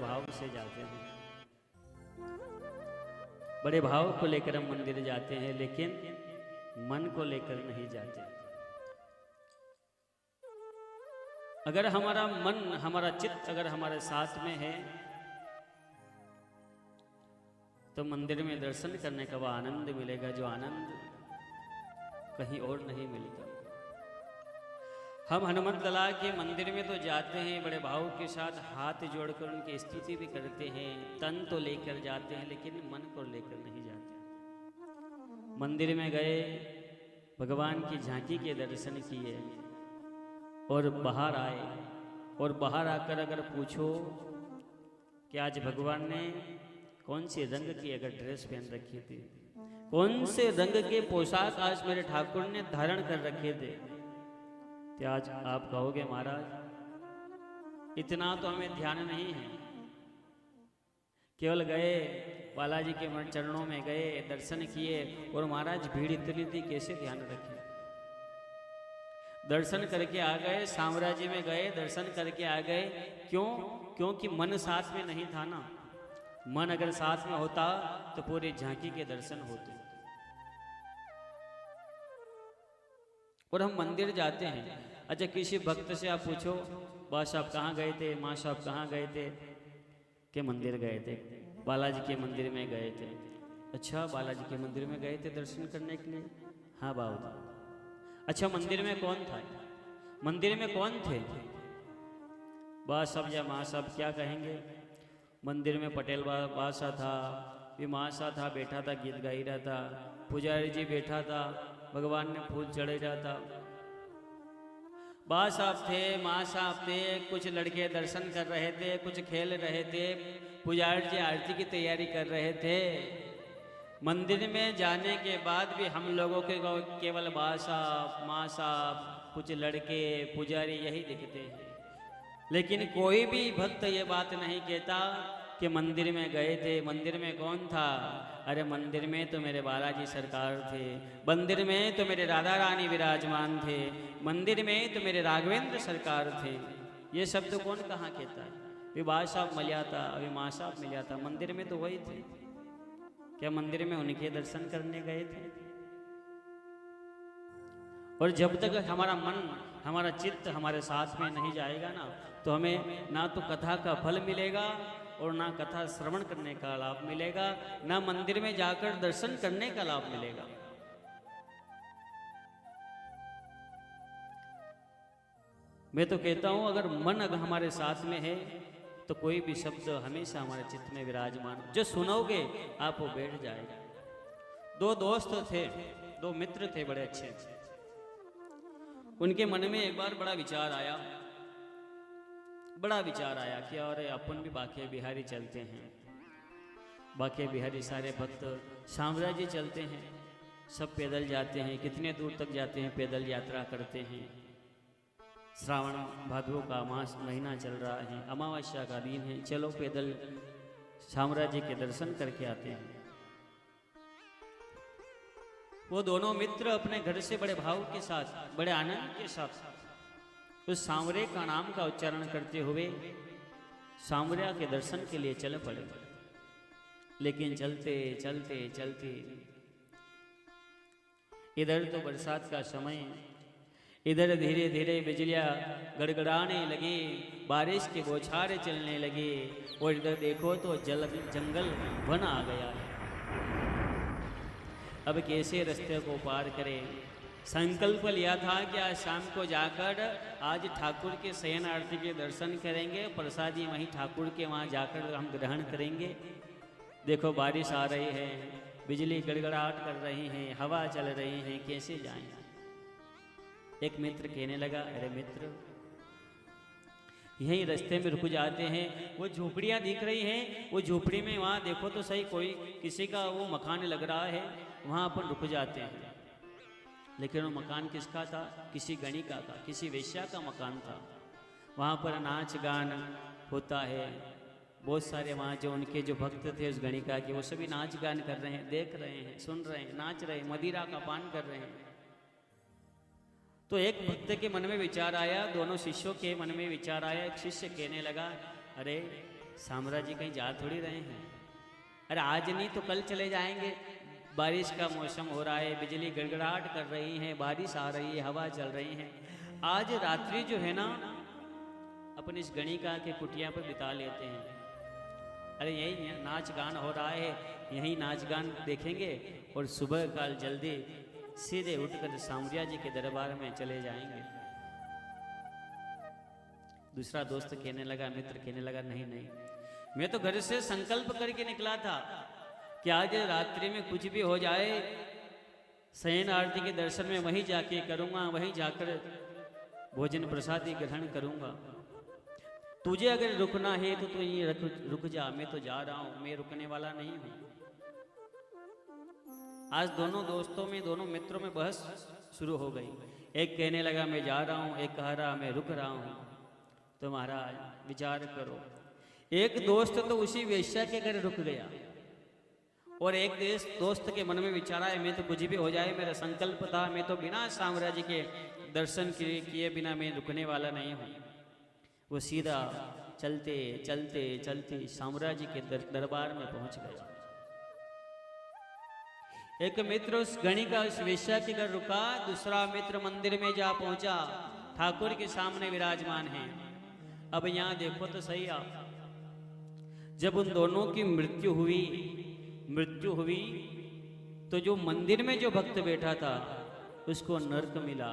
भाव से जाते हैं, बड़े भाव को लेकर हम मंदिर जाते हैं, लेकिन मन को लेकर नहीं जाते। अगर हमारा मन, हमारा चित्त अगर हमारे साथ में है तो मंदिर में दर्शन करने का वह आनंद मिलेगा, जो आनंद कहीं और नहीं मिलता। हम हनुमत लला के मंदिर में तो जाते हैं, बड़े भाव के साथ हाथ जोड़कर उनकी स्तुति भी करते हैं, तन तो लेकर जाते हैं, लेकिन मन को लेकर नहीं जाते। मंदिर में गए, भगवान की झांकी के दर्शन किए और बाहर आए, और बाहर आकर अगर पूछो कि आज भगवान ने कौन से रंग की अगर ड्रेस पहन रखी थी, कौन से रंग के पोशाक आज मेरे ठाकुर ने धारण कर रखे थे, तो आज आप कहोगे महाराज इतना तो हमें ध्यान नहीं है, केवल गए बालाजी के चरणों में गए, दर्शन किए, और महाराज भीड़ इतनी थी कैसे ध्यान रखें। दर्शन करके आ गए, साम्राज्य में गए, दर्शन करके आ गए, क्यों? क्योंकि मन साथ में नहीं था ना। मन अगर साथ में होता तो पूरी झांकी के दर्शन होते। और हम मंदिर जाते हैं, अच्छा किसी भक्त से आप पूछो, बा साहब कहाँ गए थे, माँ साहब कहाँ गए थे, के मंदिर गए थे, बालाजी के मंदिर में गए थे। अच्छा बालाजी के मंदिर में गए थे दर्शन करने के लिए? हाँ बाबू। अच्छा मंदिर में कौन था, मंदिर में कौन थे? बा साहब या माँ साहब क्या कहेंगे? मंदिर में पटेल बादशाह था, भी मासा था, बैठा था, गीत गा ही रहा था, पुजारी जी बैठा था, भगवान ने फूल चढ़े रहा था। बा साहब थे, माँ साहब थे, कुछ लड़के दर्शन कर रहे थे, कुछ खेल रहे थे, पुजारी जी आरती की तैयारी कर रहे थे। मंदिर में जाने के बाद भी हम लोगों के केवल बा साहब, माँ साहब, कुछ लड़के, पुजारी यही दिखते हैं, लेकिन कोई भी भक्त ये बात नहीं कहता कि मंदिर में गए थे। मंदिर में कौन था? अरे मंदिर में तो मेरे बालाजी सरकार थे, मंदिर में तो मेरे राधा रानी विराजमान थे, मंदिर में तो मेरे राघवेंद्र सरकार थे। ये शब्द कौन कहाँ कहता है? अभी बा साहब मिल जाता, अभी माँ साहब मिल जाता, मंदिर में तो वही थे। क्या मंदिर में उनके दर्शन करने गए थे? और जब तक हमारा मन, हमारा चित्त हमारे साथ में नहीं जाएगा ना, तो हमें ना तो कथा का फल मिलेगा और ना कथा श्रवण करने का लाभ मिलेगा, ना मंदिर में जाकर दर्शन करने का लाभ मिलेगा। मैं तो कहता हूं अगर मन अगर हमारे साथ में है तो कोई भी शब्द हमेशा हमारे चित्त में विराजमान, जो सुनोगे आप वो बैठ जाएगा। दो दोस्त थे, दो मित्र थे बड़े अच्छे, उनके मन में एक बार बड़ा विचार आया कि अरे अपन भी बाके बिहारी चलते हैं। बाके बिहारी सारे भक्त साम्राज्य चलते हैं, सब पैदल जाते हैं, कितने दूर तक जाते हैं, पैदल यात्रा करते हैं। श्रावण भादों का मास महीना चल रहा है, अमावस्या का दिन है, चलो पैदल साम्राज्य के दर्शन करके आते हैं। वो दोनों मित्र अपने घर से बड़े भाव के साथ, बड़े आनंद के साथ उस सांवरे का नाम का उच्चारण करते हुए सांवरिया के दर्शन के लिए चल पड़े। लेकिन चलते चलते चलते इधर तो बरसात का समय, इधर धीरे धीरे बिजलियां गड़गड़ाने लगी, बारिश के बौछारें चलने लगे, और इधर देखो तो जंगल वन आ गया है। अब कैसे रास्ते को पार करें? संकल्प लिया था कि आज शाम को जाकर आज ठाकुर के शयन आरती के दर्शन करेंगे, प्रसादी वहीं ठाकुर के वहाँ जाकर हम ग्रहण करेंगे। देखो बारिश आ रही है, बिजली गड़गड़ाहट कर रही है, हवा चल रही है, कैसे जाएं? एक मित्र कहने लगा, अरे मित्र यहीं रास्ते में रुक जाते हैं, वो झोपड़ियाँ दिख रही हैं, वो झोपड़ी में वहाँ देखो तो सही, कोई किसी का वो मकान लग रहा है, वहाँ अपन रुक जाते हैं। लेकिन वो मकान किसका था? किसी गणिका का, किसी वेश्या का मकान था। वहाँ पर नाच गान होता है, बहुत सारे वहाँ जो उनके जो भक्त थे उस गणिका के, वो सभी नाच गान कर रहे हैं, देख रहे हैं, सुन रहे हैं, नाच रहे हैं, मदिरा का पान कर रहे हैं। तो एक भक्त के मन में विचार आया, दोनों शिष्यों के मन में विचार आया। एक शिष्य कहने लगा, अरे साम्राज्य जी कहीं जा थोड़ी रहे हैं। अरे आज नहीं तो कल चले जाएंगे। बारिश का मौसम हो रहा है, बिजली गड़गड़ाहट कर रही है, बारिश आ रही है, हवा चल रही है। आज रात्रि जो है ना अपन इस गणिका के कुटिया पर बिता लेते हैं। अरे यही नाच गान हो रहा है, यही नाच गान देखेंगे और सुबह काल जल्दी सीधे उठकर साम्राज्य जी के दरबार में चले जाएंगे। दूसरा दोस्त कहने लगा, मित्र कहने लगा, नहीं नहीं, मैं तो घर से संकल्प करके निकला था कि आज रात्रि में कुछ भी हो जाए, शयन आरती के दर्शन में वहीं जाके करूंगा, वहीं जाकर भोजन प्रसादी ग्रहण करूंगा। तुझे अगर रुकना है तो तू ये रुक जा, मैं तो जा रहा हूं, मैं रुकने वाला नहीं हूं। आज दोनों दोस्तों में, दोनों मित्रों में बहस शुरू हो गई। एक कहने लगा मैं जा रहा हूं, एक कह रहा मैं रुक रहा हूं। तो महाराज विचार करो, एक दोस्त तो उसी वेश्या के घर रुक गया और एक दोस्त के मन में विचारा है मैं तो कुछ भी हो जाए, मेरा संकल्प था, मैं तो बिना साम्राज्य के दर्शन किए बिना मैं रुकने वाला नहीं हूं। वो सीधा चलते चलते चलते साम्राज्य के दरबार में पहुंच गया। एक मित्र उस गणिका उस वेश्या के घर रुका, दूसरा मित्र मंदिर में जा पहुंचा, ठाकुर के सामने विराजमान है। अब यहां देखो तो सही आप, जब उन दोनों की मृत्यु हुई तो जो मंदिर में जो भक्त बैठा था उसको नर्क मिला,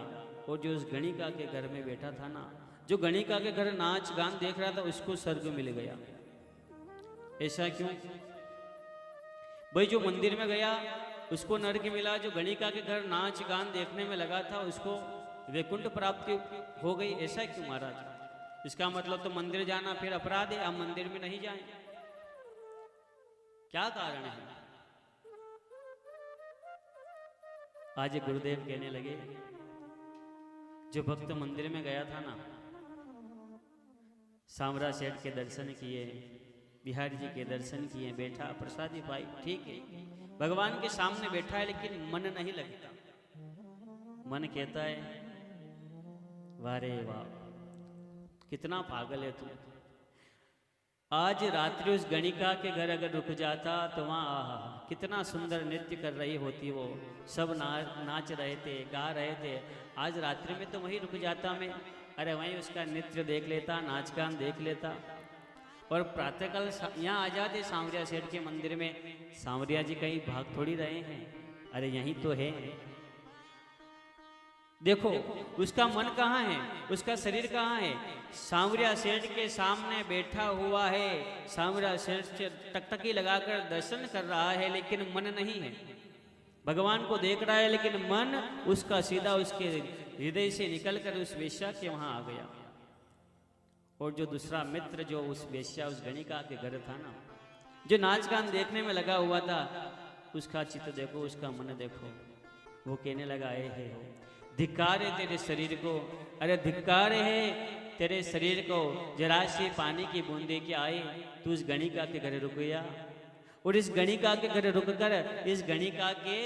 और जो उस गणिका के घर में बैठा था ना, जो गणिका के घर नाच गान देख रहा था, उसको स्वर्ग मिल गया। ऐसा क्यों भाई? जो मंदिर में गया उसको नर्क मिला, जो गणिका के घर नाच गान देखने में लगा था उसको वैकुंठ प्राप्ति हो गई। ऐसा क्यों महाराज? इसका मतलब तो मंदिर जाना फिर अपराध है, हम मंदिर में नहीं जाएं। क्या कारण है? आज गुरुदेव कहने लगे, जो भक्त मंदिर में गया था ना, सामरा सेठ के दर्शन किए, बिहारी जी के दर्शन किए, बैठा प्रसादी पाई, ठीक है, भगवान के सामने बैठा है, लेकिन मन नहीं लगता। मन कहता है वारे वाह कितना पागल है तू। आज रात्रि उस गणिका के घर अगर रुक जाता तो वहाँ कितना सुंदर नृत्य कर रही होती, वो सब नाच रहे थे, गा रहे थे। आज रात्रि में तो वहीं रुक जाता मैं, अरे वहीं उसका नृत्य देख लेता, नाच गान देख लेता, और प्रातःकाल यहाँ आ जाते सांवरिया सेठ के मंदिर में। सांवरिया जी कहीं भाग थोड़ी रहे हैं, अरे यहीं तो है। देखो उसका मन कहाँ है, उसका शरीर कहाँ है? सांवरिया सेठ के सामने बैठा हुआ है, सांवरिया सेठ से टकटकी लगाकर दर्शन कर रहा है, लेकिन मन नहीं है। भगवान को देख रहा है, लेकिन मन उसका सीधा उसके हृदय से निकलकर उस वेश्या के वहां आ गया। और जो दूसरा मित्र जो उस वेश्या उस गणिका के घर था ना, जो नाच गान देखने में लगा हुआ था, उसका चित्त देखो, उसका मन देखो। वो कहने लगा है धिक्कार है तेरे शरीर को, अरे धिक्कार है तेरे शरीर को, जरा सी पानी की बूंदे क्या आई, तू इस गणिका के घर रुक गया, और इस गणिका के घर रुककर इस गणिका के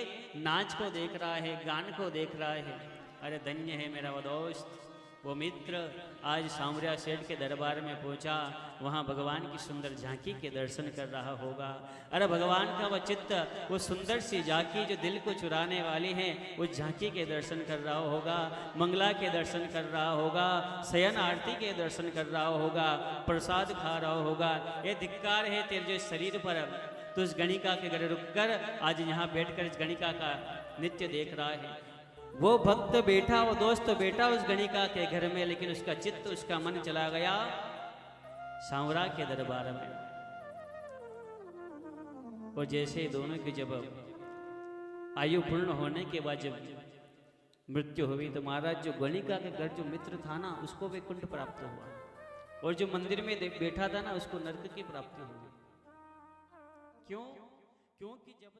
नाच को देख रहा है, गान को देख रहा है। अरे धन्य है मेरा वो दोस्त, वो मित्र आज सांवरिया सेठ के दरबार में पहुंचा, वहां भगवान की सुंदर झांकी के दर्शन कर रहा होगा। अरे भगवान का वह चित्त, वो सुंदर सी झांकी जो दिल को चुराने वाली है, उस झांकी के दर्शन कर रहा होगा, मंगला के दर्शन कर रहा होगा, शयन आरती के दर्शन कर रहा होगा, प्रसाद खा रहा होगा। ये धिक्कार है तेरे जो शरीर पर, तो इस गणिका के घर रुककर आज यहाँ बैठकर इस गणिका का नित्य देख रहा है। वो भक्त बैठा, वो दोस्त बैठा उस गणिका के घर में, लेकिन उसका चित्त, उसका मन चला गया सांवरा के दरबार में। और जैसे दोनों की जब आयु पूर्ण होने के बाद जब मृत्यु हुई, तो महाराज जो गणिका के घर जो मित्र था ना, उसको वैकुंठ प्राप्त हुआ, और जो मंदिर में बैठा था ना, उसको नरक की प्राप्ति हुई। क्यों? क्योंकि जब